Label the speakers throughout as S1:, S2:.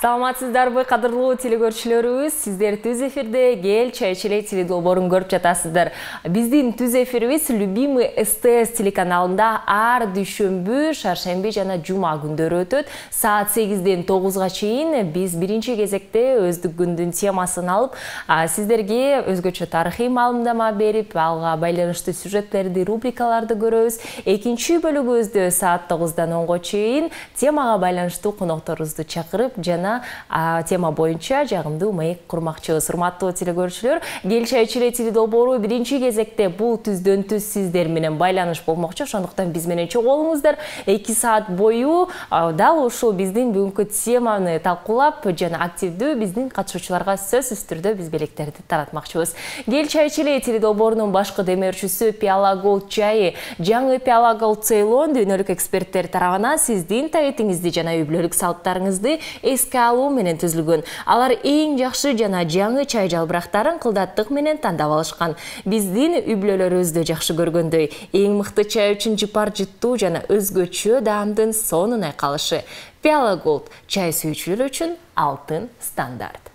S1: Саламатсыздарбы, кадырлуу телекөрүүчүлөрүбүз, сиздер түз эфирде Гел чай ичеле теледолбоорун көрүп жатасыздар. Биздин түз эфирибиз Любимый СТС телеканалында ар дүйшөмбү, шаршемби жана жума күндөрү өтөт. Саат 8ден 9га чейин биз биринчи кезекте өздүк күндүн темасын алып, сиздерге өзгөчө тарыхый маалымдама берип, алга байланыштуу сюжеттерди, рубрикаларды көрөбүз. Экинчи бөлүгүбүздө саат 9дан 10га чейин темага байланыштуу конокторубузду чакырып жана тема боюнча жагымдуу маек курмакчыбыз. Урматтуу телекөрүүчүлөр, Гел чай ичеле теледолбоору биринчи кезекте бул түздөн түз сиздер менен байланыш болмокчу. Ошондуктан биз менен чогулуңуздар. 2 саат бою дал ушул биздин бүгүнкү теманы талкуулап жана активдүү биздин катышуучуларга сөзсүз түрдө биз белектерди таратмакчыбыз. Гел чай ичеле теледолбоорунун башкы демөөрчүсү Пиала Голд чайы, жаңы Пиала Голд Цейлон дүйнөлүк эксперттер тарабынан сиздин табитиңизди жана үй бүлөлүк салттарыңызды эске алуу менен түзүлгөн. Алар эң жакшы жана жаңы чай жалбырактарын кылдаттык менен тандап алышкан. Биздин үй бүлөлөрүбүздү жакшы көргөндөй, эң мыкты чай үчүн жыпар жыттуу жана өзгөчө даамдын сонун айкалышы. Пиала Голд чай сүйүүчүлөр үчүн алтын стандарт.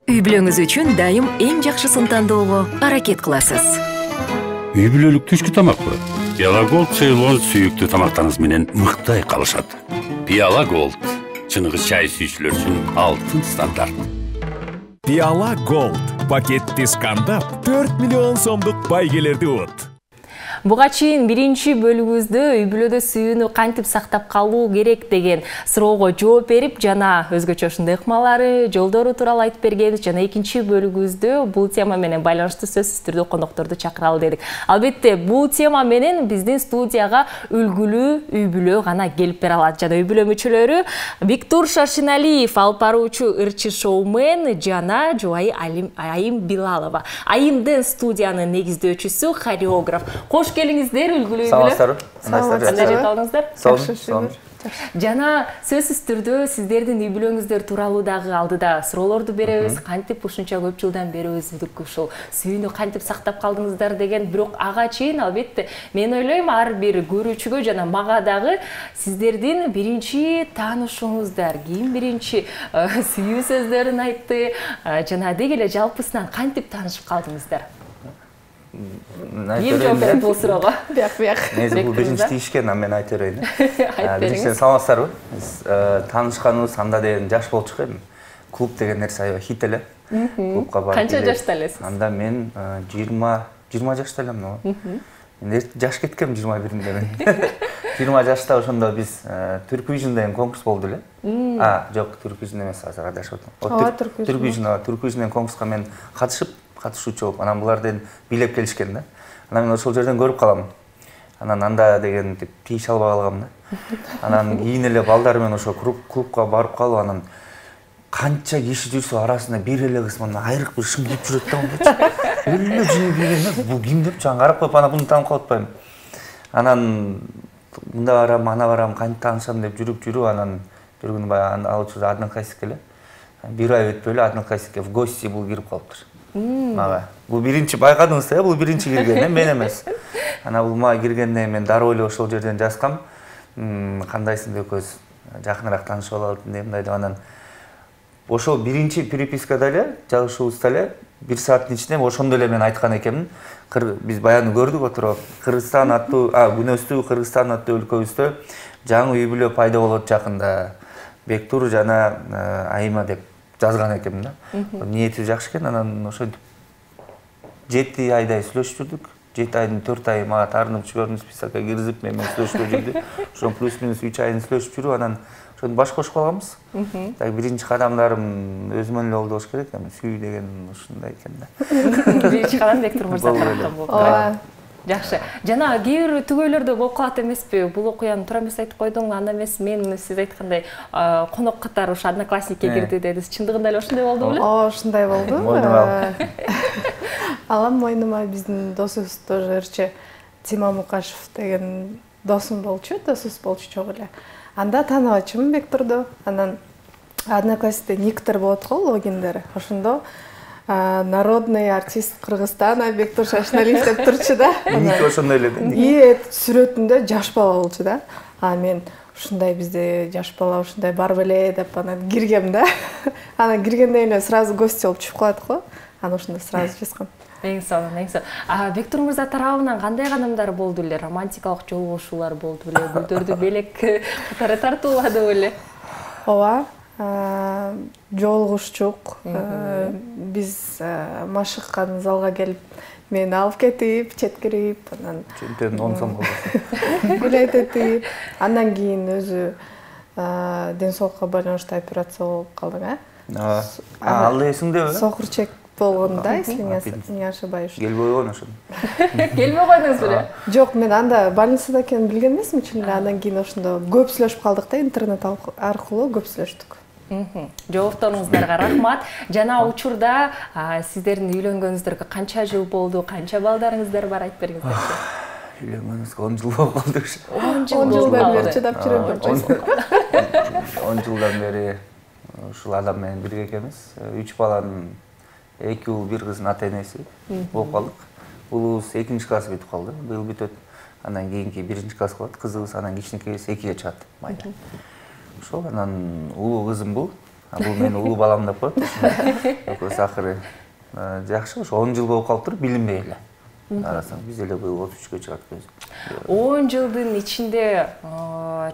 S2: Үй бүлөңүз үчүн дайым эң жакшысын тандоого аракет кыласыз.
S3: Үй бүлөлүк түшкү тамакпы? Пиала Голд Цейлон сүйүктүү тамактарыңыз менен мыкты айкалышат. Пиала Голд чыныгы чай сүйүүчүлөр үчүн алтын стандарт.
S4: Пиала Голд пакетти скандап 4 миллион сомдук байгелерди от.
S1: Буга чейин биринчи бөлүгүбүздө үй бүлөдө сүйүүнү кантип сактап калуу керек деген суроого жооп берип жана өзгөчө ушундай ыкмалары, жолдору тууралуу айтып бергенбиз. Жана экинчи бөлүгүбүздө бул тема менен байланыштуу сөзсүз түрдө конокторду чакыралы дедик. Албетте, бул тема менен биздин студияга үлгүлүү үй бүлө гана келип бере алат. Жана үй бүлө мүчөлөрү Виктор Шаршеналиев, алып баруучу ырчы шоумен жана жубайы Айым Билалова. Айымдын студиянын негиздөөчүсү, хореограф. Кош келиңиздер, үлгүлүү үй бүлө.
S5: Саламатсыздарбы?
S1: Жана сөзсүз түрдө сиздердин үй бүлөңүздөр тууралуу дагы алдыда суроолорду беребиз. Кантип ушунча көп жылдан бери өзүндүк ушул сүйүүнү кантип сактап калдыңыздар деген. Бирок ага чейин албетте мен ойлойм ар бир көрүүчүгө жана мага дагы сиздердин биринчи таанышууңуздар, ким биринчи сүйүү сөздөрүн айтты, жана деги эле жалпысынан кантип таанышып калдыңыздар?
S5: Ким жооп берет бул суроого? Негизи бул биринчи тийишкен, мен айтып берейин. Биринчиден саламатсыздарбы? Биз таанышканыбыз анда деген жаш болчук эми. Клуб деген нерсе аябай хит эле. Клубка барып.
S1: Канча жашта элесиз?
S5: Анда мен 20 жашта элем. Мен жаш кеткем 21-де мен. 20 жашта ошондо биз Turkvision деген конкурс болду эле. Жок, Turkvision эмес, азыр адашып атам. Turkvision конкурска мен катышуучу болуп, анан булардын бийлеп келишкен да. Анан мен ошол жерден көрүп калам. Анан анда деген тийише албай калгам да. Анан кийин эле балдар менен ошо клубка барып калып, анан канча киши жүрсө арасында бир эле кыз мына айрык бир шыңгып жүрөт да. Эле жини билген, бул ким деп чаң карап коюп, анан буну таанып калып атпайм. Анан мында барам, ана барам, кантип таанышам деп жүрүп, анан бир күнү баягы алуучу Одноклассник эле. Бир ай өтпөй эле Одноклассникке в гости бул кирип калыптыр. Мага. Бул биринчи байкадыңыз, бул биринчи кирген, мен эмес. Ана бул мага киргенде мен дароо эле ошол жерден жазгам. Кандайсың деп көз жакыныраак таанышып алалы мындай деп. Анан ошол биринчи перепискада эле, жазышуубузда эле 1 сааттын ичинде ошондо эле мен айткан экенмин. Биз баягы көрдүк отуруп, Кыргызстан аттуу, күнөстүү Кыргызстан аттуу өлкөбүздө жаңы үй бүлө пайда болот жакында. Бектур жана Айыма деп жазган экенмин да. Ниети жакшы экен, анан ошентип 7 айдай сүйлөшүп жүрдүк. 7 айдын 4 айы мага таарынып жибердим, списокко киргизип, менен сүйлөшүп жүрдү. Ошон плюс-минус 3 айын сүйлөшүп жүрүп, анан ошону баш кошуп калганбыз. Так биринчи кадамдарым өзүмөн эле болду болуш керек, эми сүйүү деген ушундай экен да.
S1: Биринчи кадам Бектур мырза тараптан болду. Жакшы. Жана кээ бир түгөйлөрдө болуп калат эмеспи? Бул окуяны туура эмес айтып койдуң, анда эмес, мен сиз айткандай конок катары ушу Одноклассникке кирди дедиз. Чындыгында эле ошондой болду беле?
S6: Ошондой болду. Алам мойнума биздин досубуз тоже ырчы Тима Мукашев деген досум болчу, чогуу эле. Анда тааныбачумун Бектурду. Анан Одноклассникте никтер болот го, логиндери. Ошондо народный артист Кыргызстана Бектур Шаршеналиев деп турчу да.
S5: Ник ошондой эле.
S6: И сүрөтүндө жаш бала болчу да. А мен ушундай бизде жаш бала ушундай бар беле деп анан киргем да. Анан киргенден эле сразу гости болуп чыгып калат го. Анан ошондо сразу жазгам.
S1: Эң сонун, эң сонун. Бектур мырза тарабынан кандай кадамдар болду эле? Романтикалык жолугушуулар болду беле? Гүлдөрдү белек катары тартуулады беле?
S6: Ооба, жолугушчук. Биз машыккан залга келип, мени алып кетип, четкирип, анан
S5: чөнтөмдү 10 сом болду.
S6: гүл айтып, андан кийин өзү ден соолукка байланыштуу операция болуп калдым,
S5: Ал эсиңдеби?
S6: Сокурчек болгонда, если не ошибаюсь.
S5: Келбей койгон ошон.
S1: Келбей койдуңуз беле?
S6: Жок, мен анда больницада экенин билген эмесмин чын эле. Андан кийин ошондо көп сүйлөшүп калдык да, интернет аркылуу көп сүйлөштүк.
S1: Жоопторуңуздарга рахмат. Жана учурда сиздердин үйлөнгөнүңүздөргө канча жыл болду, канча балдарыңыздар бар, айтып бериңиздерчи.
S5: Үйлөнгөнүбүзгө 10 жыл болуп калды.
S1: 10
S6: жылдан бери чыдап жүрөм.
S5: 10 жылдан бери ушул адам менен бирге экенбиз. 3 баланын 2 уул, 1 кыздын ата-энеси болуп калдык. Уулубуз 2-чи класс бүтүп калды. Быйыл бүтөт. Андан кийинки 1-чи класс болот. Кызыбыз анан кичинекейиси 2-ге чыгат. Майда. Ошол анан улуу кызым бул. Бул менин улуу балам деп коет. Экөөсү акыры жакшы. Ошо 10 жыл болуп калыптыр, билинбей эле. Арасаң биз эле быйыл 33-кө чыгат көз.
S1: 10 жылдын ичинде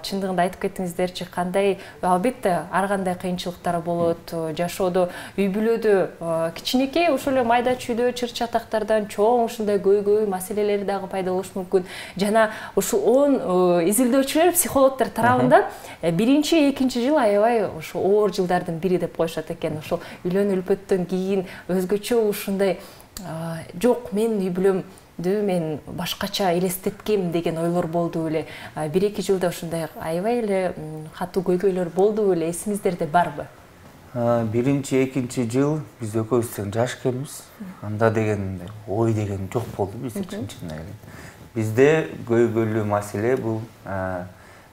S1: чындыгында айтып кеттиңиздерчи, кандай албетте ар кандай кыйынчылыктар болот, жашоодо, үй бүлөдө кичинекей ошол эле майда чүйдө чыр-чатактардан чоң ушундай көйгөй маселелер дагы пайда болушу мүмкүн. Жана ушул 10 изилдөөчүлөр, психологдор тарабында 1-2 жыл аябай ошо оор жылдардын бири деп коюшат экен. Ошол үйлөнүп үлпөттөн кийин өзгөчө ушундай жок, мен үй бүлөмдү мен башкача элестеткем деген ойлор болду беле? 1-2 жылда ушундай аябай эле катуу көйгөйлөр болду беле? Эсиңиздерде барбы?
S5: 1-2 жыл биз экөөбүз тең жаш экенбиз. Анда деген ой деген жок болду бизде чын эле. Бизде көйгөйлүү маселе бул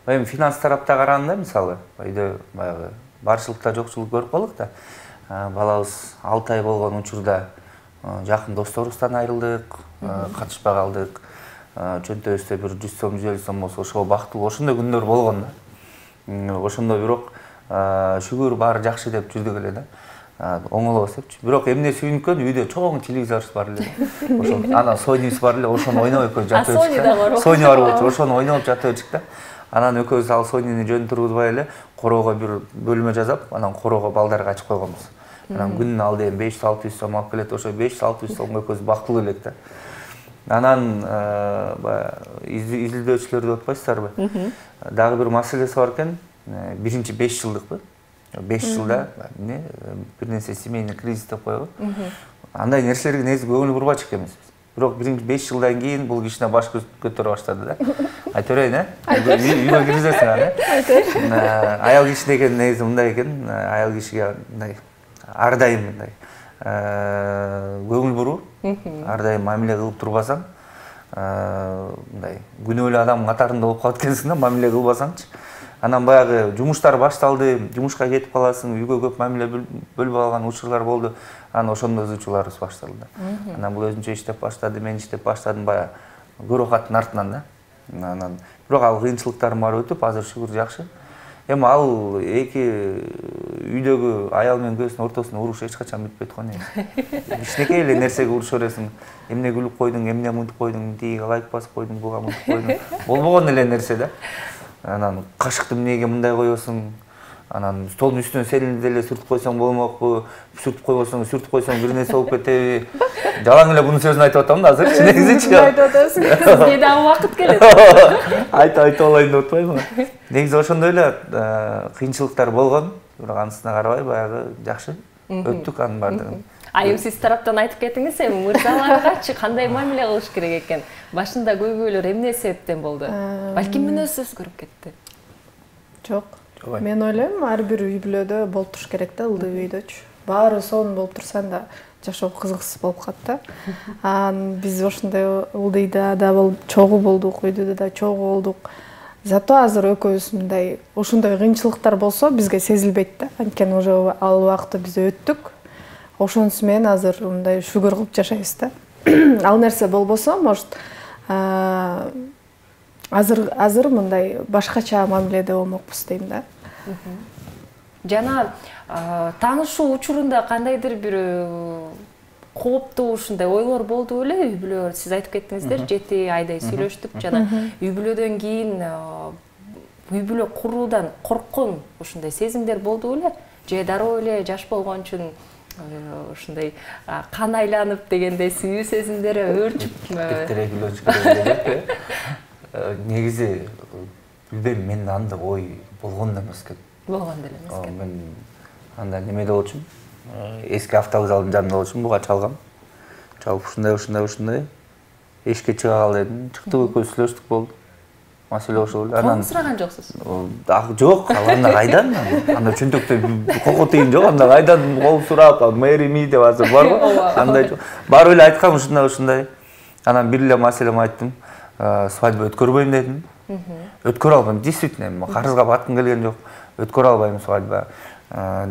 S5: эми финанс тарапта караганда мисалы, үйдө баягы барчылыкта жокчулук көрүп калдык да. Балабыз 6 ай болгон учурда жакын досторубуздан айрылдык, катышпай калдык. Чөнтөбүздө бир 100 сом, 150 сом болсо ошого бактылуу ошондой күндөр болгон да. Ошондо бирок шүгүр баары жакшы деп жүрдүк эле да. Оңолобуз депчи. Бирок эмне сүйүнкөн үйдө чоң телевизорубуз бар эле. Ошол анан Sony'биз бар эле, ошону ойноп экөөбүз жатып
S1: Sony да бар.
S5: Sony бар болчу, ошону ойноп жатып эдик да. Анан экөөбүз ал Sony'ни жөн тургузбай эле короого бир бөлмө жасап, анан короого балдарга ачып койгонбуз. Анан күнүнө алды 500-600 сом алып келет, ошо 500-600 сомго экөөбүз бактылуу элек да. Анан изилдөөчүлөрдү отпайсыздарбы? Дагы бир маселеси бар экен. Биринчи 5 жылдыкпы? 5 жылда бир нерсе семейный кризис деп коебу. Андай нерселерге негизи көңүл бурбачу экенбиз. Бирок биринчи 5 жылдан кийин бул кичине баш көтөрө баштады да. Айта берейин, үйгө киргизесиң аны. Аял киши деген негизи мындай экен, аял кишиге мындай ар дайым мындай көңүл буруу, ар дайым мамиле кылып турбасаң, мындай күнөөлүү адам катарында болуп калат экенсиң да, мамиле кылбасаңчы. Анан баягы жумуштар башталды, жумушка кетип каласың, үйгө көп мамиле бөлбөй калган учурлар болду. Анан ошондо ызычууларыбыз башталды. Анан бул өзүнчө иштеп баштады, мен иштеп баштадым баягы көрөкаттын артынан да. Анан бирок ал кыйынчылыктарым бар өтүп, азыр шүгүр жакшы. Эми ал эки үйдөгү аял менен көзүнүн ортосунда уруш эч качан бүтпөйт го негизи. Кичинекей эле нерсеге уруша бересиң. Эмне күлүп койдуң, эмне мынтип койдуң, тигиге лайк басып койдуң, буга мынтип койдуң. Болбогон эле нерсе да. Анан кашыкты эмнеге мындай коесуң? Анан столдун үстүнө сен деле сүртүп койсоң болмокпу? Сүртүп койсоң бир нерсе болуп кетеби? Жалаң эле бунун сөзүн айтып атам да азыр. Негизичи.
S6: Айтып атасың.
S1: Сизге дагы убакыт келет.
S5: Айтып алайын деп атпаймынбы? Негизи ошондой эле кыйынчылыктар болгон. Бирок анысына карабай баягы жакшы өттүк анын баардыгын.
S1: Айым сиз тараптан айтып кетиңиз, эми мырзаларгачы кандай мамиле кылыш керек экен? Башында көйгөйлөр эмне себептен болду? Балким мүнөзү өзгөрүп кетти.
S6: Жок. Мен ойлойм, ар бир үй бүлөдө болуп туруш керек да, ылдый үйдөчү. Баары сонун болуп турса анда жашоо кызыксыз болуп калат да. Биз ошондой ылдыйда да чогуу болдук, үйдө да чогуу болдук. Зато азыр экөөбүз мындай ошондой кыйынчылыктар болсо бизге сезилбейт да. Анткени уже ал убакытты биз өттүк. Ошонусу менен азыр мындай шүгүр кылып жашайбыз да. Ал нерсе болбосо, может, азыр мындай башкача мамиледе болмокпуз дейм да.
S1: Жана таанышуу учурунда кандайдыр бир кооптуу ушундай ойлор болду беле? Үй бүлө, сиз айтып кеттиңиздер, 7 айдай сүйлөштүк, жана үй бүлөдөн кийин үй бүлө куруудан корккон ушундай сезимдер болду беле? Же дароо эле жаш болгон үчүн ушундай кан айланып дегендей сүйүү сезимдери өөрчүп
S5: негизи билбейм, мен андай ой болгон да эмес экен.
S1: Болгон деле эмес экен.
S5: Мен анда немеде болчумун. Эски автовокзалдын жанында болчумун, буга чалгам. Чалып ушундай эшикке чыга кал дедим. Чыктык, экөөбүз сүйлөштүк болду. Маселе ошол эле.
S1: Анан сураган жоксуз.
S5: Жок, анда кайдан? Анда чөнтөктө кокот тыйын жок, анда кайдан кол сурап, мэри ми деп азыр барбы? Андай жок. Барып эле айткам ушундай. Анан бир эле маселеми айттым. Свадьба өткөрбөйм дедим. Өткөрө албайм, действительно, карызга баткым келген жок. Өткөрө албайм свадьба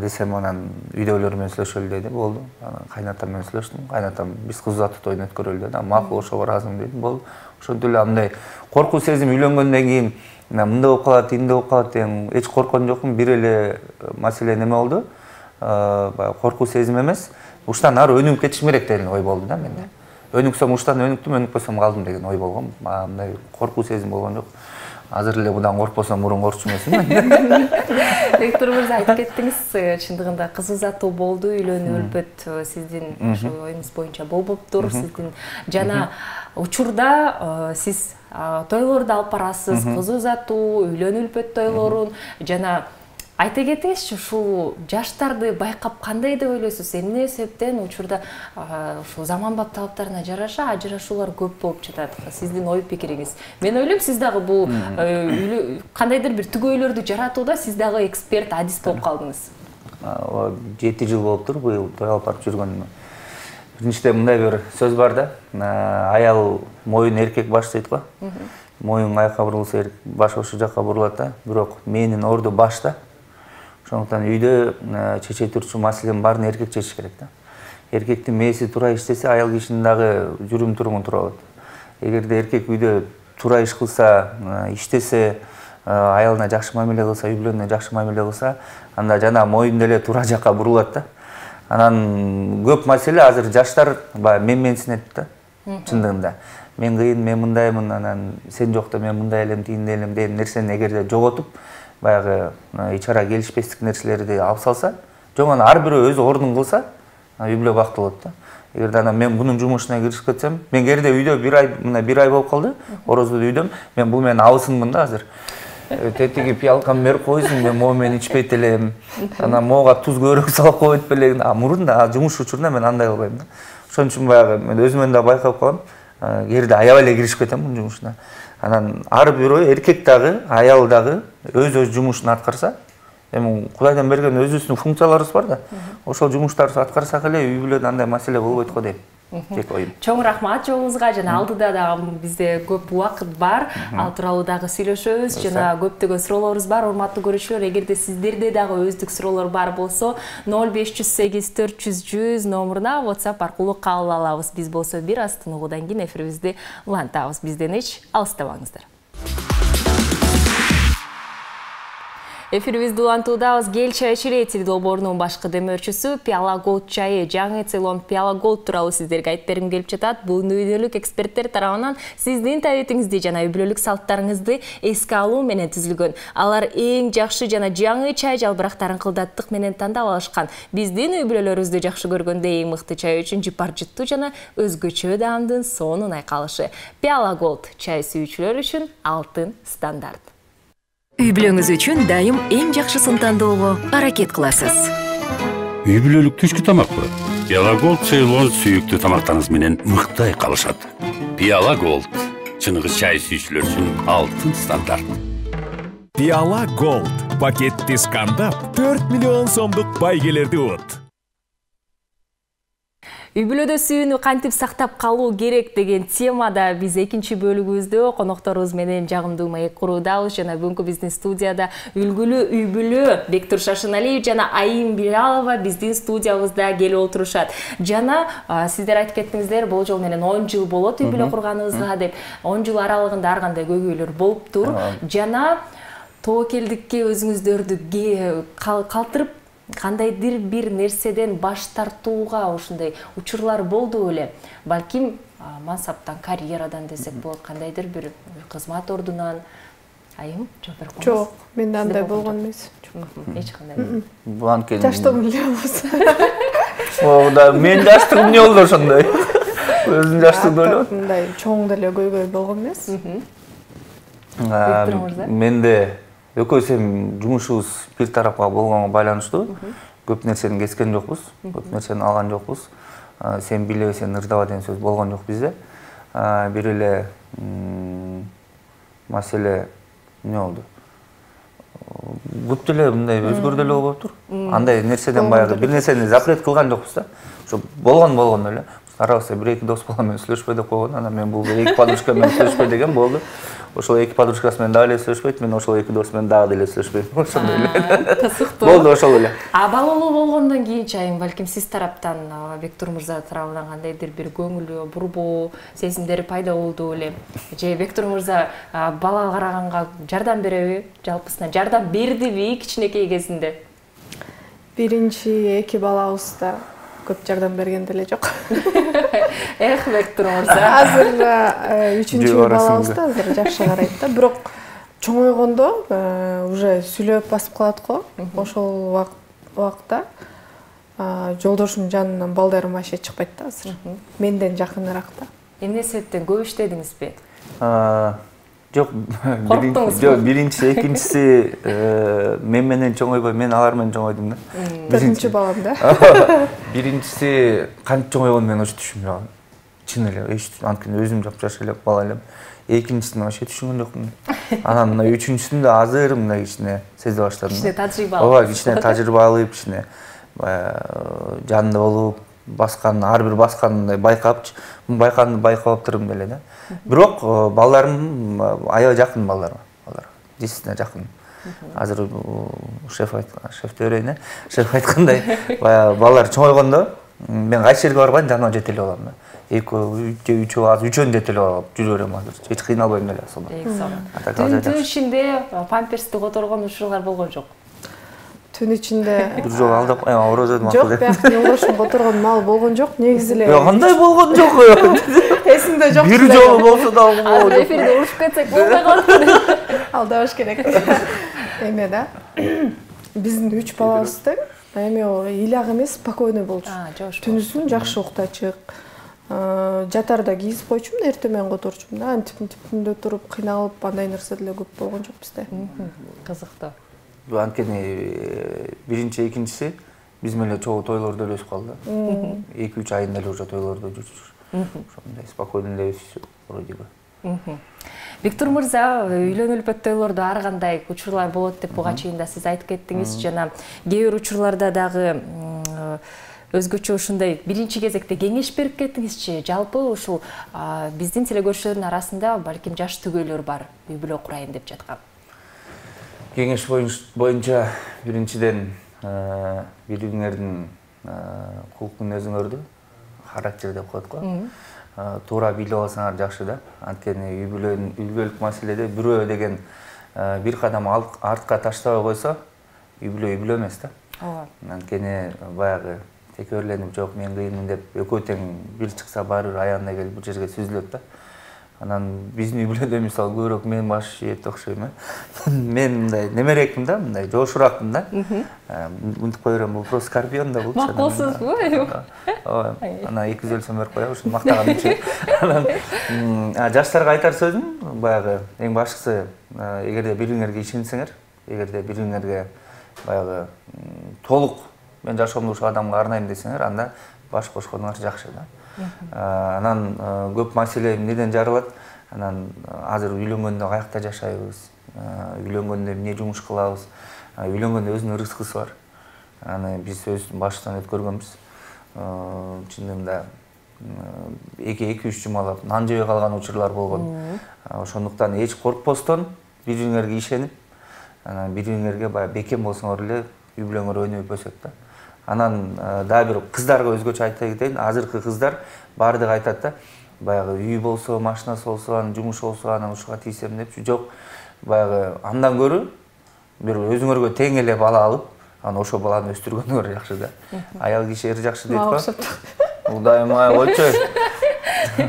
S5: десем, анан үйдөгүлөр менен сүйлөшөлү деди. Болду. Анан кайнатам менен сүйлөштүм. Кайнатам биз кыз uzatуу тоюн өткөрөлү деди. Макул, ошого ыраазымын дедим. Болду. Ошентип эле андай коркуу сезим үйлөнгөндөн кийин мындай болуп калат, тигиндей болуп калат деген эч корккон жокмун. Бир эле маселе неме болду? Коркуу сезим эмес. Уштан ары өнүгүп кетишим керек деген ой болду да менде. Өнүксөм уштан өнүктүм, өнүкпөсөм калдым деген ой болгон. Мындай коркуу сезим болгон жок. Азыр эле будан коркпосом мурун коркчу эмесмин.
S1: Виктор мырза айтып кеттиңиз, чындыгында кыз uzatуу болду, үйлөнүү өлпөт сиздин ушу оюңуз боюнча болбоптур, сиздин жана учурда сиз тойлорду алып барасыз, кыз uzatуу, үйлөнүү өлпөт тойлорун жана айта кетиңизчи, ушул жаштарды байкап кандай деп ойлойсуз? Эмне себептен учурда ушул заманбап талаптарына жараша ажырашуулар көп болуп жатат? Сиздин ой пикириңиз. Мен ойлойм, сиз дагы бул кандайдыр бир түгөйлөрдү жаратууда сиз дагы эксперт, адис болуп калдыңыз.
S5: 7 жыл болуптур быйыл той алып барып жүргөнүмө. Биринчиден мындай бир сөз бар да, аял моюн эркек баш дейт го. Моюн аяка бурулса баш ошол жака бурулат да, бирок менин орду баш да. Ошондуктан үйдө чече турчу маселенин баарын эркек чечиш керек да. Эркектин мээси туура иштесе, аял кишинин дагы жүрүм туруму туура болот. Эгерде эркек үйдө туура иш кылса, иштесе, аялына жакшы мамиле кылса, үй бүлөнүнө жакшы мамиле кылса, анда жана моюн деле туура жакка бурулат да. Анан көп маселе азыр жаштар менсинет да, чындыгында. Мен кыйын, мен мындаймын, анан сен жокто мен мындай элем, тигиндей элем деген нерсени эгерде жоготуп, баягы ич ара келишпестик нерселерди алып салса, жок анан ар бирөө өз ордун кылса, үй бүлө бактылуу болот да. Эгерде анан мен бунун жумушуна киришип кетсем, мен кээде үйдө бир ай болуп калды, орозбуду үйдөм, мен бул менин абысыммын да азыр. Тетиги пиалканы берип койсуң, мен могу менен ичпейт элем, анан могуга туз көбүрөөк салып койбойт белем. Мурун да жумуш учурунда мен андай кылбайм да. Ошон үчүн баягы мен өзүмөн да байкап калам, кээде аябай эле киришип кетем бунун жумушуна. Анан ар бирөө эркек дагы, аял дагы өз жумушун аткарса, эми Кудайдан берген өзүбүздүн функцияларыбыз бар да. Ошол жумуштарды аткарсак эле үй бүлөдө андай маселе болбойт го дейм.
S1: Чоң рахмат жолуңузга, жана алдыда дагы бизде көп убакыт бар. Ал тууралуу дагы сүйлөшөбүз, жана көптөгөн суроолорубуз бар. Урматтуу көрүүчүлөр, эгерде сиздерде дагы өздүк суроолор бар болсо, 0508 400 100 номуруна WhatsApp аркылуу кабыл алабыз. Биз болсо бир аз тыныгуудан кийин эфирибизди улантабыз. Бизден эч алыстабаңыздар. Эфирибизди улантуудабыз. Кел чай ичели теледолбоорунун башкы демөөрчүсү Пиала Голд чайы, жаңы Цейлон Пиала Голд тууралуу сиздерге айтып бергим келип жатат. Бул үйдөлүк эксперттер тарабынан сиздин табитиңизди жана үй бүлөлүк салттарыңызды эске алуу менен түзүлгөн. Алар эң жакшы жана жаңы чай жалбырактарын кылдаттык менен тандап алышкан. Биздин үй бүлөлөрүбүздү жакшы көргөндө эң мыкты чай үчүн жыпар жыттуу жана өзгөчө даамдын сонун айкалышы. Пиала Голд чай сүйүүчүлөр үчүн алтын стандарт.
S2: Үй бүлөңүз үчүн дайым эң жакшысын тандоого аракет кыласыз.
S3: Үй бүлөлүк түшкү тамакпы? Пиала Голд Цейлон сүйүктүү тамактарыңыз менен мыкты айкалышат. Пиала Голд чыныгы чай сүйүүчүлөр үчүн алтын стандарт.
S4: Пиала Голд пакетти скандап 4 миллион сомдук байгелерди ут.
S1: Үй бүлөдө сүйүүнү кантип сактап калуу керек деген темада биз экинчи бөлүгүбүздө конокторубуз менен жагымдуу маек куруудабыз жана бүгүнкү биздин студияда үлгүлүү үй бүлө Бектур Шашыналиев жана Айым Билалова биздин студиябызда келип отурушат. Жана сиздер айтып кеттиңиздер, болжол менен 10 жыл болот үй бүлө курганыбызга деп. 10 жыл аралыгында ар кандай көйгөйлөр болуптур. Жана тобокелдикке өзүңүздөрдү калтырып кандайдыр бир нерседен баш тартууга ушундай учурлар болду эле. Балким мансаптан, карьерадан десек болот, кандайдыр бир кызмат ордунан. Айым, жооп берип коңуз.
S6: Жок, менде андай болгон эмес.
S1: Эч кандай.
S5: Бул анткени
S6: Жаштыгым эле болсо.
S5: да мен жаштыгым эмне болду ошондой. Өзүнүн жаштыгында эле.
S6: Мындай чоң деле көйгөй болгон эмес.
S5: Менде экөөбүз эми жумушубуз бир тарапка болгонго байланыштуу. Көп нерсени кескен жокпуз, көп нерсени алган жокпуз. Сен биле, сен ырдаба деген сөз болгон жок бизде. Бир эле маселе эмне болду? Бут деле мындай өзгөрдү эле болуптур. Андай нерседен баягы бир нерсени запрет кылган жокпуз да. Ошо болгон эле. Арабызда бир-эки дос бала менен сүйлөшпөй деп койгон. Анан мен бул эки подружка менен сүйлөшпөй деген болду. Ошол эки подружкасы менен дагы эле сүйлөшпөйт, мен ошол эки дос менен дагы деле сүйлөшпөйм. Ошондой эле.
S1: Кызыктуу.
S5: Болду ошол эле.
S1: Балалуу болгондон кийин Айым, балким сиз тараптан Бектур мырза тарабынан кандайдыр бир көңүлү бурбоо сезимдери пайда болду эле. Же Бектур мырза бала караганга жардам береби? Жалпысынан жардам бердиби кичинекей кезинде?
S6: Биринчи эки балабызда көп жардам берген деле жок.
S1: Бектур мырза.
S6: Азыр үчүнчү балабызда азыр жакшы карайт да. Бирок чоңойгондо уже сүйлөп басып калат го. Ошол убакта жолдошумдун жанынан балдарым вообще чыкпайт да азыр. Менден жакыныраак да.
S1: Эмне себептен көп иштедиңизби?
S5: Жок, биринчиси, экинчиси мен менен чоңойбой, мен алар менен чоңойдум да.
S6: Төртүнчү балам да.
S5: Биринчиси кантип чоңойгонун мен вообще түшүнбөй калдым. Чын эле, анткени өзүм жапжаш эле бала элем. Экинчисин вообще түшүнгөн жокмун. Анан мына үчүнчүсүн да азыр мындай кичине сезе баштадым.
S1: Кичине тажрыйбалуу.
S5: Ооба, кичине тажрыйбалуу, кичине жанында болуп, ар бир басканды байкапчы, байканды байкап турдум деле да. Бирок балдарым аябай жакын балдарга. Действительно жакын. Азыр шеф төрөйүн, шеф айткандай, балдар чоңойгондо мен кайсы жерге барбайм, жаныма жете эле алам да. Үчөө аз үчөөнү жете эле алып жүрө берем азыр. Эч кыйналбайм эле сонун.
S1: Түн ичинде памперсти которгон учурлар болгон жок.
S6: Түн ичинде
S5: бир жолу алдап орозодум.
S6: Жок, бияк жолдошум которгон мал болгон жок, негизи эле.
S5: Кандай болгон жок?
S6: Эсимде жок.
S5: Бир жолу болсо да
S1: болду. Эфирде урушуп кетсек болбой калат.
S6: Алдабаш керек. Эме да. Биздин 3 балабыздын эми ыйлак эмес, спокойный болчу. Түнүсүн жакшы уктачык. Жатарда кийип койчумун, эртең менен которчумун да. Антип түндө туруп кыйналып, андай нерсе деле көп болгон жок бизде.
S1: Кызыктуу.
S5: Анткени биринчи, экинчиси биз менен чогуу тойлордо эле өсүп калды. 2-3 айында эле уже тойлордо жүрчү. Ошондой спокойный эле өсүп вроде бы.
S1: Бектур мырза, үйлөнүлүп тойлордо ар кандай учурлар болот деп буга чейин да сиз айтып кеттиңиз. Жана кээ бир учурларда дагы өзгөчө ушундай биринчи кезекте кеңеш берип кеттиңизчи. Жалпы ушул биздин телекөрүүчүлөрдүн арасында балким жаш түгөйлөр бар, үй бүлө курайын деп жаткан.
S5: Кеңеш боюнча биринчиден бириңердин кулктун өзүңөрдү характер деп коет го. Туура билип алсаңар жакшы да. Анткени үй бүлөлүк маселеде бирөө деген бир кадам артка таштабай койсо, үй бүлө эмес да. Анткени баягы текеберленип жок мен кыйынмын деп экөө тең бир чыкса баары аягына келип бир жерге сүзүлөт да. Анан биздин үй бүлөдө мисалы көбүрөөк мен баш ийет окшойм. Мен мындай немерекмин да, мындай жошураакмын да. Мынтип кое берем, бул просто скорпион да бул.
S1: Макулсузбу?
S5: Ооба. Анан 200 сом берип коем, ушуну мактаган үчүн. Анан жаштарга айтар сөзүм баягы эң башкысы, эгерде бириңерге ишенсеңер, эгерде бириңерге баягы толук мен жашоомду ушул адамга арнайм десеңер, анда баш кошконуңар жакшы да. Анан көп маселе эмнеден жаралат? Анан азыр үйлөнгөндө каякта жашайбыз? Үйлөнгөндө эмне жумуш кылабыз? Үйлөнгөндө өзүнүн рызкысы бар. Аны биз өз баштан өткөргөнбүз. чындыгында 2-3 жумалап нан жебей калган учурлар болгон. Ошондуктан эч коркпостон бири-бириңерге ишенип, анан бири-бириңерге баягы бекем болсоңор эле үй бүлөңөр өнүгүп өсөт да. Анан дагы бир кыздарга өзгөчө айта кетейин, азыркы кыздар баардыгы айтат да, баягы үй болсо, машинасы болсо, анан жумуш болсо, анан ушуга тийсем депчи. Жок, баягы андан көрү бир өзүңөргө тең эле бала алып, анан ошо баланы өстүргөнүңөр жакшы да. Аял киши эр жакшы дейт го. Удайым ойчой.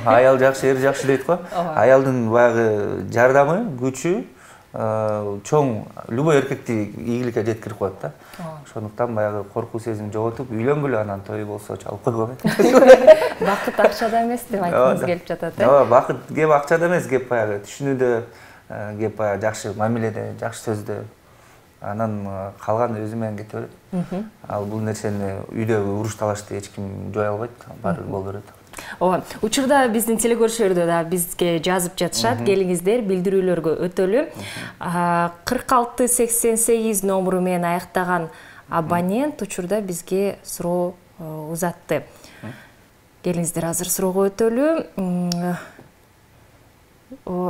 S5: Аял жакшы, эр жакшы дейт го. Аялдын баягы жардамы, күчү чоң любой эркекти ийгиликке жеткирип коет да. Ошондуктан баягы коркуу сезим жоготуп, үйлөнгүлө, анан той болсо чалып койгула.
S1: Бакыт акчада эмес деп айткыңыз келип жатат, э?
S5: Ооба, бакыт кеп акчада эмес, кеп баягы түшүнүүдө, кеп баягы жакшы мамиледе, жакшы сөздө. Анан калган өзү менен кете берет. Ал бул нерсени үйдөгү уруш талашты эч ким жое албайт, баары боло берет.
S1: Ооба, учурда биздин телекөрүүчүлөр да бизге жазып жатышат, келиңиздер, билдирүүлөргө өтөлү. 4688 номеру менен аяктаган абонент учурда бизге суроо узатты. Келиңиздер, азыр суроого өтөлү.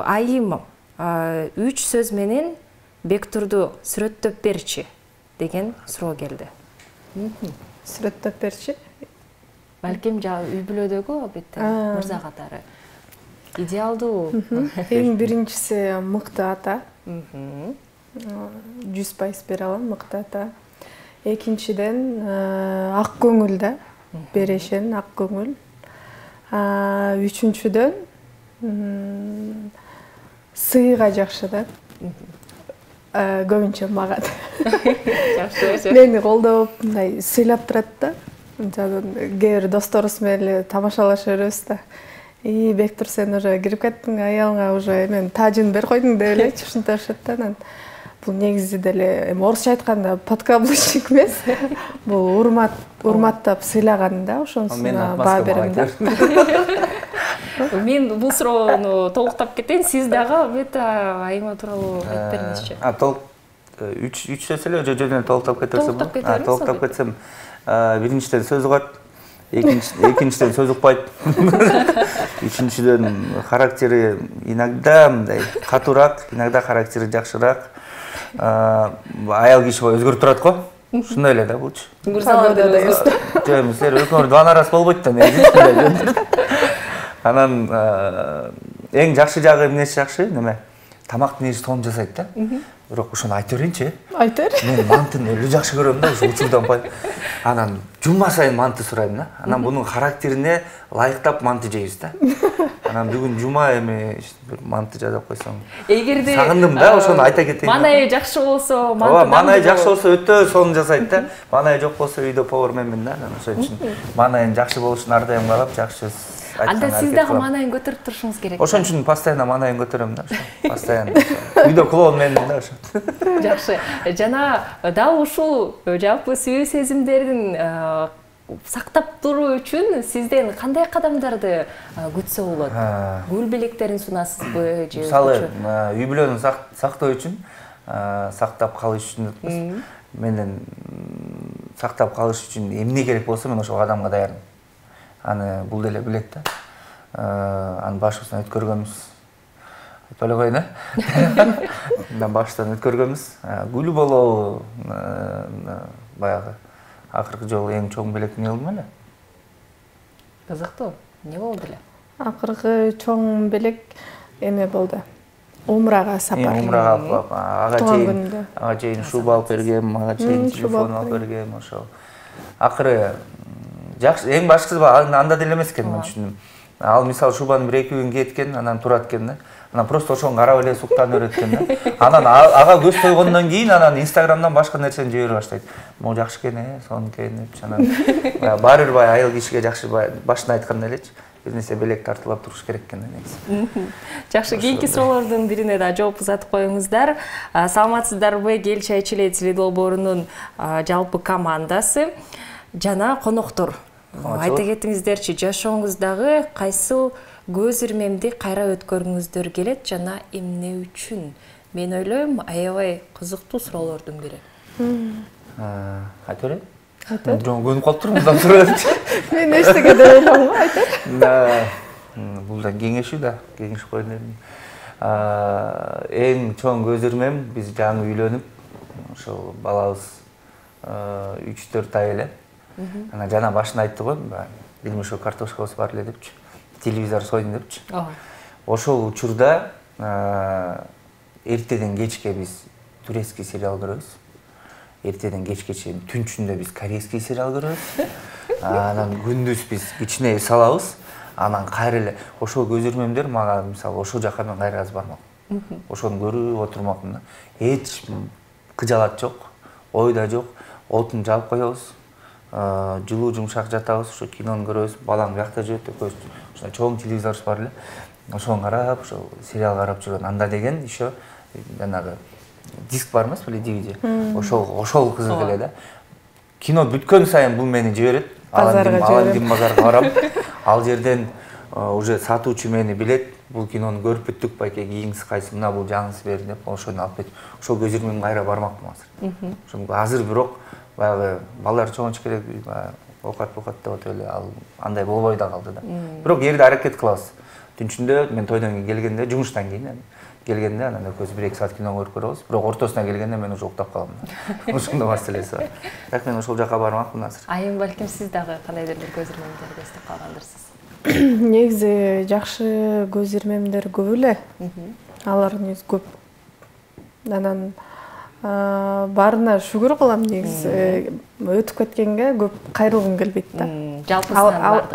S1: Айым 3 сөз менен Бектурду сүрөттөп берчи деген суроо келди.
S6: Сүрөттөп берчи?
S1: Балким үй бүлөдөгү албетте мырза катары. Идеалдуу.
S6: Эң биринчиси мыкты ата. 100% бере алам, мыкты ата. Экинчиден ак көңүл да, берешен, ак көңүл. Үчүнчүдөн сыйга жакшы да. Көбүнчө мага.
S1: Жакшы.
S6: Мени колдоп, мындай сыйлап турат да. Кээ бир досторубуз менен тамашалашып жүрөбүз да. Бектур, сен уже кирип кеттиң, аялыңа уже мен тажын берип койдуң деп элечи ушинтишет да. Анан бул негизи деле орусча айтканда подкаблучник эмес. Бул урматтап сыйлаган да, ошонусуна баа берем да.
S1: Мен бул суроону толуктап кетейин, сиз дагы албетте айыма тууралуу айтып бериңизчи.
S5: Үч сөз эле жөн-жөн толуктап кетесем. Толуктап кетсем, биринчиден сөз угат, экинчиден сөз укпайт. Үчүнчүдөн характери иногда мындай катуураак, иногда характери жакшыраак. Аял киши өзгөрүп турат го. Ушундай эле да булчу.
S1: Мырзаларды өзгөртүп.
S5: Жок, силер экөөңөр дуанарас болбойт да негизи. Анан эң жакшы жагы эмнеси жакшы? Неме? Тамактын ээси тоон жасайт да. Бирок ошону айта берейинчи.
S6: Айта бер.
S5: Мен мантыны өлө жакшы көрөм да, ушу учурдан бай. Анан жума сайын манты сурайм да. Анан бунун характерине ылайыктап манты жейбиз да. Анан бүгүн жума эми бир манты жасап койсоң.
S1: Эгерде
S5: сагындым да, ошону айта кетейин.
S1: Манайы жакшы болсо,
S5: манты. Манайы жакшы болсо өтө сонун жасайт да. Манайы жок болсо үйдө повар менмин да. Ошон үчүн манайын жакшы болушун ар дайым каалап, жакшы сөз.
S1: Анда сиз дагы манайын көтөрүп турушуңуз керек.
S5: Ошон үчүн постоянно манайын көтөрөм да. Постоянно. Үйдө клоун менмин да ошо.
S1: Жакшы. Жана дал ушул жалпы сүйүү сезимдерин сактап туруу үчүн сизден кандай кадамдарды күтсө болот? Гүл белектерин сунасызбы же?
S5: Мисалы, үй бүлөнү сактоо үчүн, сактап калыш үчүн менен сактап калыш үчүн эмне керек болсо мен ошол кадамга даярмын. Аны бул деле билет да. Аны башыбыздан өткөргөнбүз. Айтпай эле коеюн, Андан баштан өткөргөнбүз. Гүл болобу, баягы акыркы жолу эң чоң белек эмне болду эле?
S1: Кызыктуу. Не болду эле?
S6: Акыркы чоң белек эме болду. Умрага сапар.
S5: Умрага ага чейин шуба алып бергем, ага чейин телефон алып бергем, ошол. Акыры жакшы, эң башкысы анда деле эмес экен, мен түшүндүм. Ал мисалы шубаны 1-2 күн кийеткен, анан турат экен да. Анан просто ошону карап эле суктанып берет экен да. Анан ага көз тойгондон кийин анан Инстаграмдан башка нерсени жибере баштайт. Могу жакшы экен, сонун экен деп. Анан баары бир аял кишиге жакшы башында айткандай элечи. Бир нерсе белек тартылап туруш керек экен да негизи.
S1: Жакшы, кийинки суроолордун бирине да жооп узатып коюңуздар. Саламатсыздарбы? Кел чайчы эле теледолбоорунун жалпы командасы жана коноктор. Айта кетиңиздерчи, жашооңуздагы кайсыл көз ирмемди кайра өткөргүңүздөр келет жана эмне үчүн? Мен ойлойм, аябай кызыктуу суроолордун бири.
S5: Айта берейин? Жөн көнүп калыптырмын мындан сурап.
S6: Мен эчтеке деп ойлогом го айтат.
S5: Бул да кеңешүү да, кеңеш коюн дедим. Эң чоң көз ирмем биз жаңы үйлөнүп, ошол балабыз 3-4 ай эле. Ана жана башында айтты го, билим ошо картошкабыз бар эле депчи. Телевизор сойдум депчи. Ошол учурда эртеден кечке биз турецкий сериал көрөбүз. Эртеден кечкече түнчүндө биз корейский сериал көрөбүз. Анан күндүз биз кичине салабыз. Анан кайра эле ошол көз ирмемдер мага мисалы ошол жака мен кайра аз бармакмын. Ошону көрүп отурмакмын да. Эч кыжалат жок, ой да жок. Отун жаап коебуз. Жылуу жумшак жатабыз, ошо кинону көрөбүз. Балам бияқта жүрөт, экөөбүз ошо чоң телевизорубуз бар эле. Ошону карап, ошо сериал карап жүргөн. Анда деген еще жанагы диск бар эмес беле, DVD. Ошол кызык эле да. Кино бүткөн сайын бул мени жиберет. Алам базарга барам. Ал жерден уже сатуучу мени билет. Бул кинону көрүп бүттүк байке, кийиңиз кайсы, мына бул жаңысы бер деп, ошону алып кетип, ошол көз ирмем кайра бармакмын азыр. Ошо азыр бирок баягы балдар чоңоч керек, окат деп атып эле ал андай болбой да калды да. Бирок жерде аракет кылабыз. Түнчүндө мен тойдон келгенде, жумуштан кийин келгенде анан экөөбүз 1-2 саат кино көрүп көрөбүз. Бирок ортосуна келгенде мен уже уктап калам. Ошондой маселеси бар. Так мен ошол жака бармакмын азыр.
S1: Айым балким сиз дагы кандайдыр бир көз ирмемдерди эстеп калгандырсыз.
S6: Негизи жакшы көз ирмемдер көп эле. Алар негизи көп. Анан баарына шүгүр кылам негизи. Өтүп кеткенге көп кайрылгым келбейт да.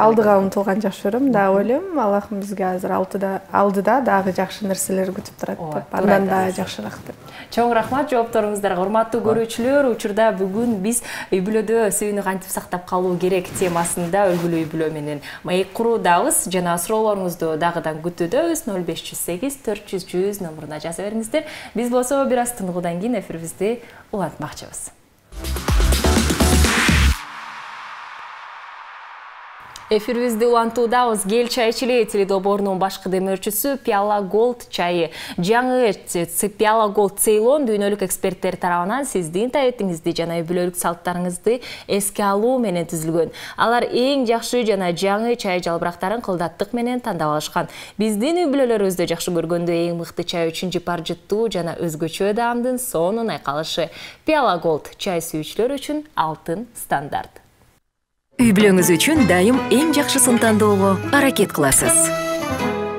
S6: Алдыга умтулган жакшы көрөм. Дагы ойлойм, Аллахым бизге азыр алдыда дагы жакшы нерселер күтүп турат деп. Андан да жакшыраак деп.
S1: Чоң рахмат жоопторуңуздарга. Урматтуу көрүүчүлөр, учурда бүгүн биз үй бүлөдө сүйүүнү кантип сактап калуу керек темасында өлгүлүү үй бүлө менен маек куруудабыз. Жана суроолоруңузду дагыдан күтүүдөбүз. 0508 400 100 номуруна жаза бериңиздер. Биз болсо бир аз тыныгуудан кийин эфирибизди улантмакчыбыз. Эфирибизди улантуудабыз. Кел чай ичели теледоборунун башкы демөөрчүсү Пиала Голд чайы. Жаңы Пиала Голд Цейлон дүйнөлүк эксперттер тарабынан сиздин таектиңизди жана үй бүлөлүк салттарыңызды эске алуу менен түзүлгөн. Алар эң жакшы жана жаңы чай жалбырактарын кылдаттык менен тандап алышкан. Биздин үй бүлөлөрүбүздө жакшы көргөндө эң мыкты чай үчүн жыпар жыттуу жана өзгөчө даамдын сонун айкалышы. Пиала Голд чай сүйүүчүлөр үчүн алтын стандарт.
S2: Үй бүлөңүз үчүн дайым эң жакшысын тандоого аракет кыласыз.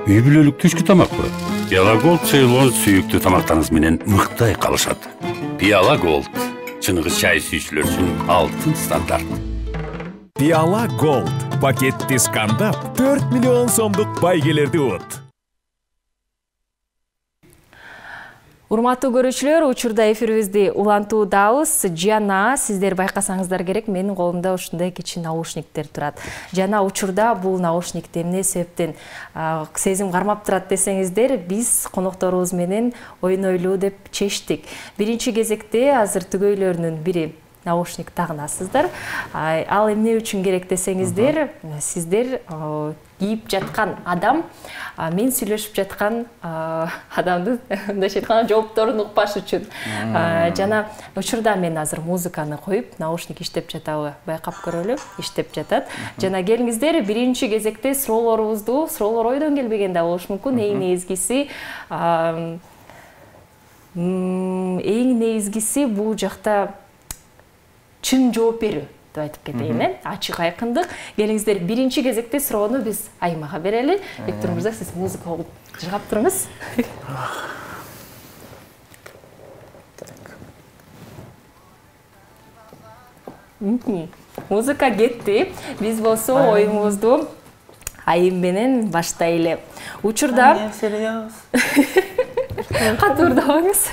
S3: Үй бүлөлүк түшкү тамакпы? Пиала Голд Цейлон сүйүктүү тамактарыңыз менен мыкты айкалышат. Пиала Голд чыныгы чай сүйүүчүлөр үчүн алтын стандарт.
S4: Пиала Голд пакетти скандап 4 миллион сомдук байгелерди от.
S1: Урматтуу көрүүчүлөр, учурда эфирибизди улантуудабыз. Жана сиздер байкасаңыздар керек, менин колумда ушундай кичи наушниктер турат. Жана учурда бул наушникти эмне себептен сезим кармап турат десеңиздер, биз конокторубуз менен ойнойлуу деп чечтик. Биринчи кезекте азыр түгөйлөрүнүн бири наушник тагынасыздар. Ал эмне үчүн керек десеңиздер, сиздер кийип жаткан адам, мен сүйлөшүп жаткан адамдын мындайча айтканда жоопторун укпаш үчүн. Жана учурда мен азыр музыканы коюп, наушник иштеп жатабы байкап көрөлү, иштеп жатат. Жана келиңиздер, биринчи кезекте суроолор ойдон келбеген да болушу мүмкүн. Эң негизгиси бул жакта чын жооп берүү деп айтып кетейин, ачык айкындык. Келиңиздер, биринчи кезекте суроону биз Айымага берели. Виктор мырза, сиз музыка кылып жыгап туруңуз. Музыка кетти. Биз болсо оюңузду Айым менен баштайлы. Учурда катуу ырдабаңыз.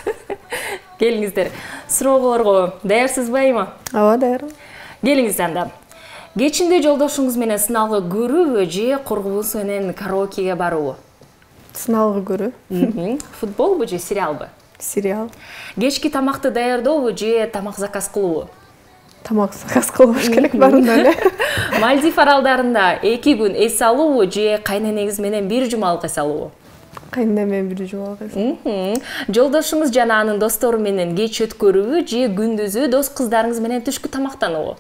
S1: Келиңиздер, суроолорго даярсызбы Айыма?
S6: Ооба, даярмын.
S1: Келиңиз анда. Кечинде жолдошуңуз менен сыналгы көрүүбү же кургубуз менен караокеге баруубу?
S6: Сыналгы көрүү.
S1: Футболбу же сериалбы?
S6: Сериал.
S1: Кечки тамакты даярдообу же тамак заказ кылуубу?
S6: Тамак заказ кылыш керек барында эле.
S1: Мальдив аралдарында 2 күн эс алуубу же кайненеңиз менен бир жумалык эс алуубу?
S6: Кайненемен бир жумалык эс.
S1: Жолдошуңуз жана анын достору менен кеч өткөрүүбү же күндүзү дос кыздарыңыз менен түшкү тамактануубу?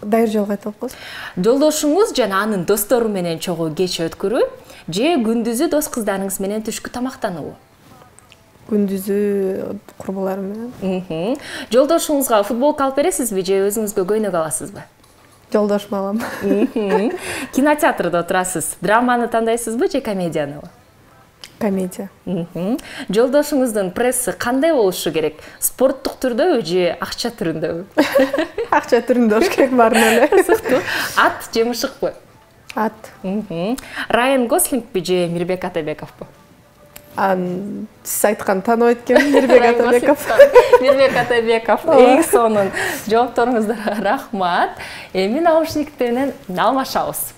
S6: Дайыр жолго айтып коебуз.
S1: Жолдошуңуз жана анын достору менен чогуу кеч өткөрүү же күндүзү дос кыздарыңыз менен түшкү тамактануу?
S6: Күндүзү курбуларым менен.
S1: Жолдошуңузга футболка алып бересизби же өзүңүзгө көйнөк аласызбы?
S6: Жолдошума алам.
S1: Кинотеатрда отурасыз. Драманы тандайсызбы же комедияныбы?
S6: Комедия.
S1: Жолдошуңуздун пресси кандай болушу керек? Спорттук түрдөбү же акча түрүндөбү?
S6: Акча түрүндө болуш керек баарын эле.
S1: Ат же мышыкпы?
S6: Ат.
S1: Райан Гослингби же Мирбек Атабековбу?
S6: Сиз айткан тааныбайт экенмин, Мирбек Атабеков.
S1: Мирбек Атабеков. Эң сонун жоопторуңуздарга рахмат. Эми наушниктен алмашабыз.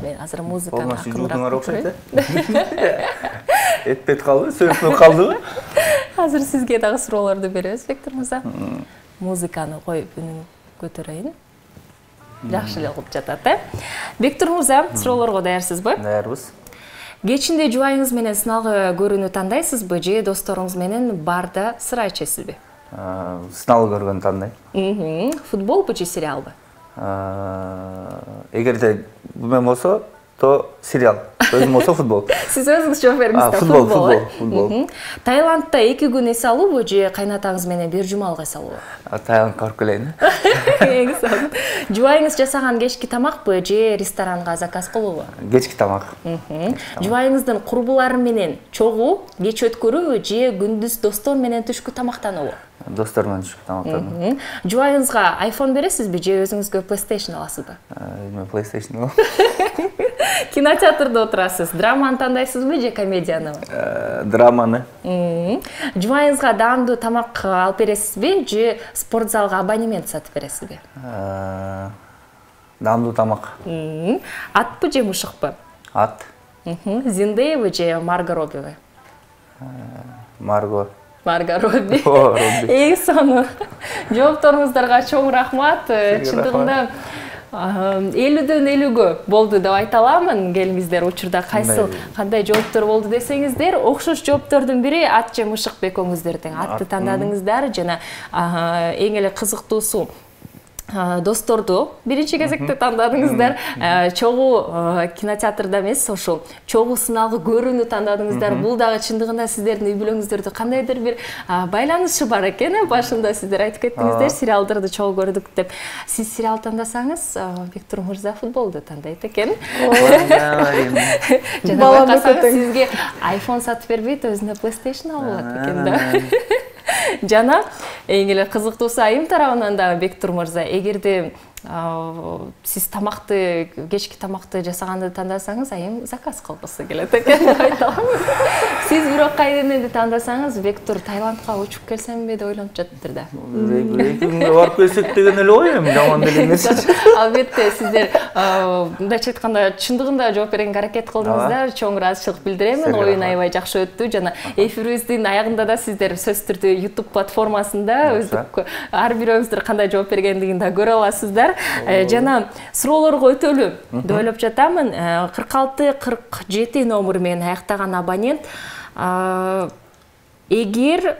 S1: Мен азыр музыканы
S5: акырынраак окшойт. Этпет калды, сөзүнө калдыбы?
S1: Азыр сизге дагы суроолорду беребиз, Бектур мырза. Музыканы коюп үнүн көтөрөйүн. Жакшы эле кылып жатат, Бектур мырза, суроолорго даярсызбы?
S5: Даярбыз.
S1: Кечинде жубайыңыз менен сыналгы көрүүнү тандайсызбы же досторуңуз менен барда сыра ичесизби?
S5: Сыналгы көргөнү тандайм.
S1: Футболбу же сериалбы?
S5: Эгерде бумен болсо, то сериал. Өзүм болсо футбол.
S1: Сиз өзүңүз жооп бериңиз да,
S5: футбол.
S1: Таиландда 2 күн эс алуубу же кайнатаңыз менен бир жума алгы эс алуубу?
S5: Таиландка барып келейин.
S1: Эң сонун. Жубайыңыз жасаган кечки тамакпы же ресторанга заказ кылуубу?
S5: Кечки тамак.
S1: Жубайыңыздын курбулары менен чогуу кеч өткөрүүбү же күндүз достор менен түшкү тамактануубу?
S5: Достор менен түшкү тамактануу.
S1: Жубайыңызга iPhone бересизби же өзүңүзгө PlayStation аласызбы?
S5: Мен PlayStation алам.
S1: Кинотеатрда отурасыз. Драманы тандайсызбы же комедияныбы?
S5: Драманы.
S1: Жубайыңызга даамдуу тамак алып бересизби же спортзалга абонемент сатып бересизби?
S5: Даамдуу тамак.
S1: Атпы же мышыкпы?
S5: Ат.
S1: Зиндееби же Марго Роббиби?
S5: Марго
S1: Робби. Эң сонун. Жоопторуңуздарга чоң рахмат. Чындыгында 50дөн 50гө болду деп айта аламын. Келиңиздер учурда кандай жооптор болду десеңиздер, окшош жооптордун бири ат же мышык экөөңүздөр тең. Атты тандадыңыздар жана эң эле кызыктуусу досторду биринчи кезекте тандадыңыздар. Чогуу кинотеатрда эмес, ошол чогуу сыналгы көрүүнү тандадыңыздар. Бул дагы чындыгында сиздердин үй бүлөңүздөрдө кандайдыр бир байланышы бар экен. Башында сиздер айтып кеттиңиздер, сериалдарды чогуу көрдүк деп. Сиз сериал тандасаңыз, Бектур мырза футболду тандайт экен. Жана байкасаңыз сизге iPhone сатып бербейт, өзүнө PlayStation алып алат экен да. Жана эң эле кызыктуусу айым тарабынан да Бектур мырза, эгерде сиз тамакты, кечки тамакты жасаганды тандасаңыз, айым заказ кылгысы келет экен деп айталам. Сиз бирок кайденди тандасаңыз, Бектур Таиландка учуп келсемби деп ойлонуп жатыптыр да.
S5: Экинге барып келсек деген эле ой, эми жаман деле эмес.
S1: Албетте сиздер мындайча айтканда чындыгында жооп беренге аракет кылдыңыздар. Чоң ыраазычылык билдиремин. Оюн аябай жакшы өттү. Жана эфирибиздин аягында да сиздер сөзсүз түрдө YouTube платформасында өздүк ар бирөөңүздөр кандай жооп бергендигин да көрө аласыздар. Жана суроолорго өтөлү деп ойлоп жатамын. 46-47 номер менен аяктаган абонент, эгер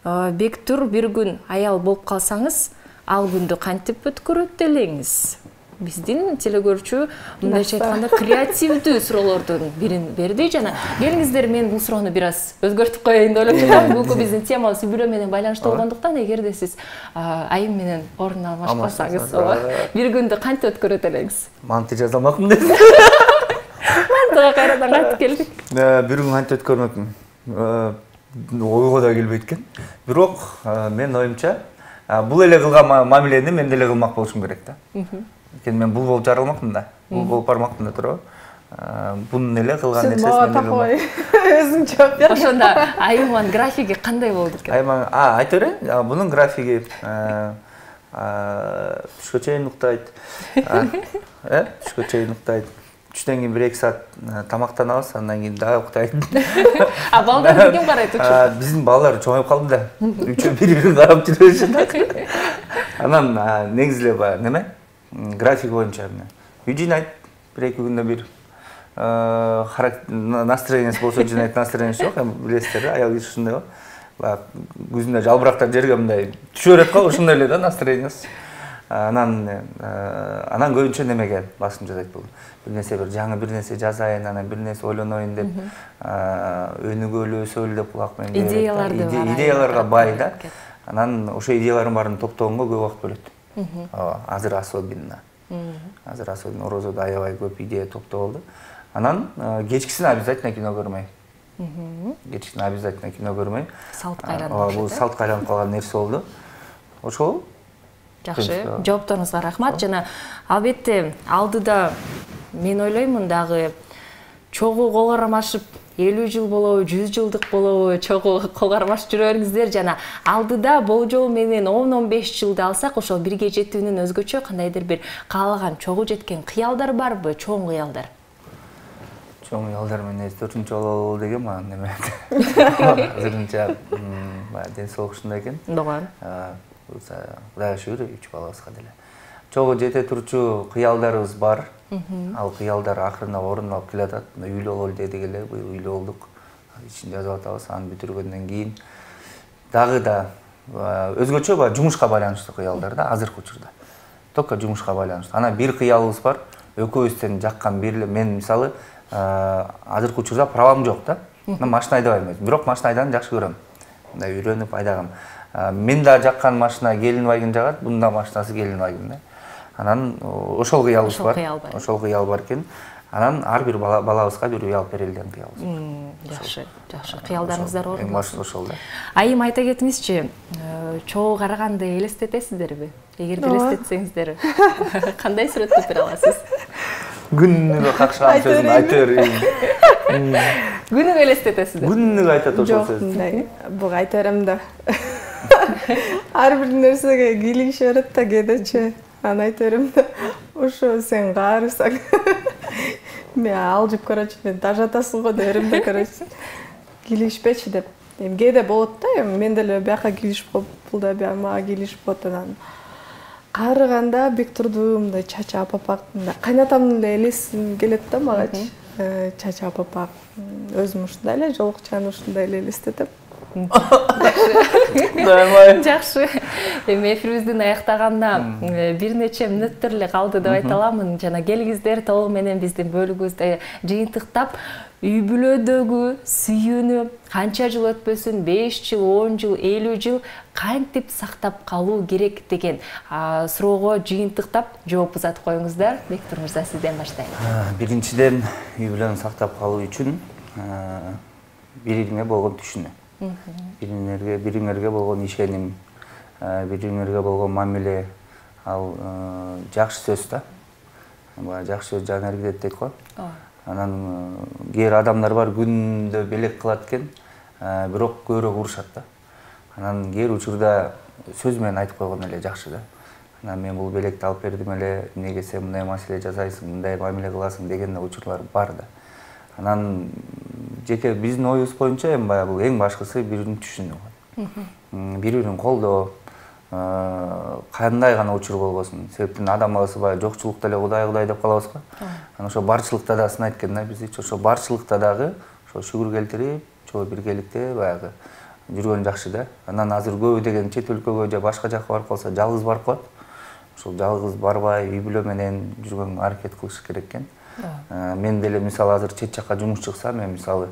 S1: Бектур бир күн аял болуп калсаңыз, ал күндү кантип өткөрөт элеңиз? Биздин телекөрүүчү мындайча айтканда креативдүү суроолордун бирин берди. Жана келиңиздер, мен бул суроону бир аз өзгөртүп коеюн деп ойлоп жатам. Бүгүнкү биздин темабыз үй бүлө менен байланыштуу болгондуктан, эгерде сиз айым менен орун алмашпасаңыз, бир күндү кантип өткөрөт элеңиз?
S5: Манты жазалмакмын деп.
S1: Мантыга кайрадан кайтып келдик.
S5: Бир күн кантип өткөрмөкмүн? Ойго да келбейт экен. Бирок мен оюмча, бул эле кылган мамилени мен деле кылмак болушум керек да. Мен бул болуп жаралмакмын да. Бул болуп бармакмын да туурабы? Бунун эле кылган нерсесин мен деле кылмак.
S6: Өзүң жооп бер.
S1: Ошондо айымдын графиги кандай болду экен?
S5: Айымдын, айта берейин. Бунун графиги түшкө чейин уктайт. Түшкө чейин уктайт. Түштөн кийин 1-2 саат тамактанабыз, андан кийин дагы уктайт.
S1: Балдар ким карайт учуп?
S5: Биздин балдар чоңоюп калды да. Үчөө бири-бирин карап жүрө беришет. Анан негизи эле баягы неме? График боюнча үй жыйнайт, 1-2 күндө бир. Настроениясы болсо жыйнайт, настроениясы жок, билесиздер, аял киши ушундай го. Баягы күзүндө жалбырактар жерге мындай түшө берет го, ушундай эле да настроениясы. Анан көбүнчө немеге басым жасайт болдум. Бир нерсе бир жаңы бир нерсе жазайын, анан бир нерсе ойлоноюн деп, өнүгөлүү сөйлөп кулак менен идеяларга бай да. Анан ошо идеялардын баарын топтогонго көп убакыт бөлөт. Азыр особенно. Азыр особенно Орозодо аябай көп идея топтолду. Анан кечкисин обязательно кино көрмөй. Кечкисин обязательно кино көрмөй.
S1: Салт кайланып.
S5: Бул салт кайланып калган нерсе болду. Ошол.
S1: Жакшы. Жоопторуңузга рахмат. Жана албетте алдыда мен ойлоймун дагы чогуу кол кармашып 50 жыл болобу, 100 жылдык болобу, чогуу кол кармашып жүрө бериңиздер. Жана алдыда болжол менен 10-15 жылды алсак, ошол бирге жетүүнүн өзгөчө кандайдыр бир каалаган чогуу жеткен кыялдар барбы, чоң кыялдар?
S5: Чоң кыялдар менен 4-чү жолу деген мага неме. Азырынча ден соолук ушундай экен.
S1: Ооба.
S5: Кудайга шүгүр 3 балабызга деле. Чогуу жете турчу кыялдарыбыз бар. Ал кыялдар акырында орундалып келатат. Үйлүү бололу дедик эле, быйыл үйлүү болдук. Ичин жазып атабыз, аны бүтүргөндөн кийин дагы да өзгөчө жумушка байланыштуу кыялдар да азыркы учурда. Только жумушка байланыштуу. Анан бир кыялыбыз бар. Экөөбүздөн жаккан бир эле мен мисалы азыркы учурда правам жок да. Мен машина айдабайм, бирок машина айдаган жакшы көрөм. Мындай үйрөнүп айдагам. Мен да жаккан машина Келинбайдын жагат, бунун да машинасы Келинбайдын да. Анан ошол кыялыбыз бар. Ошол кыял бар экен. Анан ар бир балабызга бир үй алып берилген кыялыбыз.
S1: Жакшы, жакшы. Кыялдарыңыздар орун.
S5: Эң башында ошол да.
S1: Айым айта кетиңизчи, чогуу караганды элестетесиздерби? Эгерде элестетсеңиздер, кандай сүрөттө тура аласыз?
S5: Күнүгө какшаган сөзүн айта берейин.
S1: Күнүгө элестетесиздер.
S5: Күнүгө айтат ошол сөз.
S6: Жок, буга айта берем да. Ар бир нерсеге кийлигише берет да кедече. Аны айта берем да. Ошо сен каарысаң. Мен алжып короче, мен тажатасың го деп берем да короче. Кийлигишпечи деп. Эми кээде болот да, мен деле бияка кийлигишип коюп, бул да бияка мага кийлигишип коет анан. Карыганда Бектурду мындай чачы апапак, кайнатамдын эле элесин келет да магачы. Чачы апапак. Өзүм ушундай эле жолукчаны ушундай эле элестетем.
S1: Жакшы. Эми эфирибиздин аяктаганда бир нече мүнөттөр эле калды деп айта аламын. Жана келиңиздер толугу менен биздин бөлүгүбүздө жыйынтыктап, үй бүлөдөгү сүйүүнү канча жыл өтпөсүн, 5 жыл, 10 жыл, 50 жыл кантип сактап калуу керек деген суроого жыйынтыктап жооп узатып коюңуздар. Бектур мырза, сизден баштайлы.
S5: Биринчиден, үй бүлөнү сактап калуу үчүн бириңе болгон түшүнүү. Бириңерге болгон ишеним, бириңерге болгон мамиле, ал жакшы сөз да. Жакшы сөз жан эргидет дейт го. Анан кээ адамдар бар күндө белек кылат экен, бирок көбүрөөк урушат да. Анан кээ учурда сөз менен айтып койгон эле жакшы да. Анан мен бул белекти алып бердим эле, эмнеге сен мындай маселе жасайсың, мындай мамиле кыласың деген учурлар бар да. Анан жеке биздин оюбуз боюнча эми баягы бул эң башкысы биринин түшүнүү. Бири-бирин колдоо, кандай гана учур болбосун. Себептен адам баласы баягы жокчулукта эле Кудай деп калабыз го. Анан ошо барчылыкта да сынайт экен да бизди. Ошо барчылыкта дагы ошо шүгүр келтирип, чогуу биргеликте баягы жүргөн жакшы да. Анан азыр көбү деген чет өлкөгө же башка жакка барып калса жалгыз барып калат. Ошол жалгыз барбай, үй бүлө менен жүргөн аракет кылыш керек экен. Мен деле мисалы азыр чет жакка жумуш чыкса, мен мисалы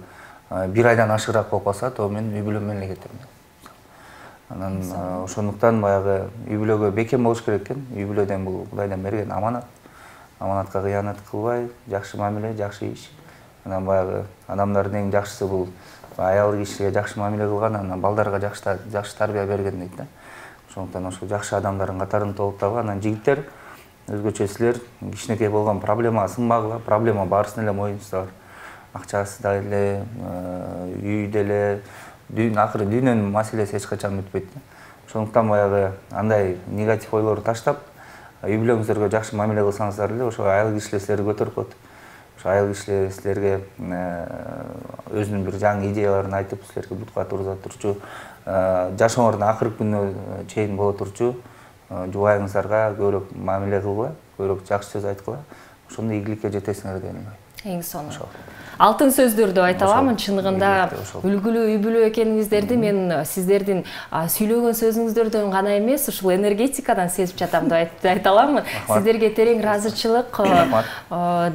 S5: бир айдан ашыгыраак болуп калса, то мен үй бүлөм менен эле кетем. Анан ошондуктан баягы үй бүлөгө бекем болуш керек экен. Үй бүлөдөн бул Кудайдан берген аманат. Аманатка кыянат кылбай, жакшы мамиле, жакшы иш. Анан баягы адамдардын эң жакшысы бул аял кишиге жакшы мамиле кылган, анан балдарга жакшы тарбия берген дейт да. Ошондуктан ошо жакшы адамдардын катарында толуктабы. Анан жигиттер өзгөчө силер кичинекей болгон проблема сынбагыла, проблема баарысын эле моюнуңузда бар. Акчасы да эле, үй деле, акыры дүйнөнүн маселеси эч качан бүтпөйт. Ошондуктан баягы андай негатив ойлорду таштап, үй бүлөңүздөргө жакшы мамиле кылсаңыздар эле, ошо айыл кишилер силерди көтөрүп коет. Ошо айыл кишилер силерге өзүнүн бир жаңы идеяларын айтып, силерге бутка тургуза турчу, жашооңордун акыркы күнүнө чейин боло турчу жубайыңыздарга көбүрөөк мамиле кылгыла, көбүрөөк жакшы сөз айткыла. Ошондо ийгиликке жетесиңер деп ойлойм.
S1: Эң соңу. Алтын сөздөрдү айта аламын. Чындыгында үлгүлүү, үйбүлүү экениңиздерди мен сиздердин сүйлөгөн сөзүңүздөрдөн гана эмес, ушул энергетикадан сезип жатам деп айта аламын. Сиздерге терең ыраазычылык,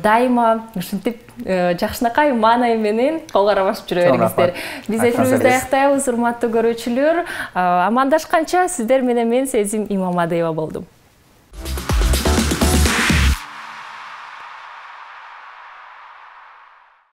S1: дайыма ушинтип жакшынакай маанай менен кол карабашып жүрө бериңиздер. Биз эфирибизди аяктайбыз, урматтуу көрүүчүлөр. Амандашканча сиздер менен мен Сезим Имамадеева болдум.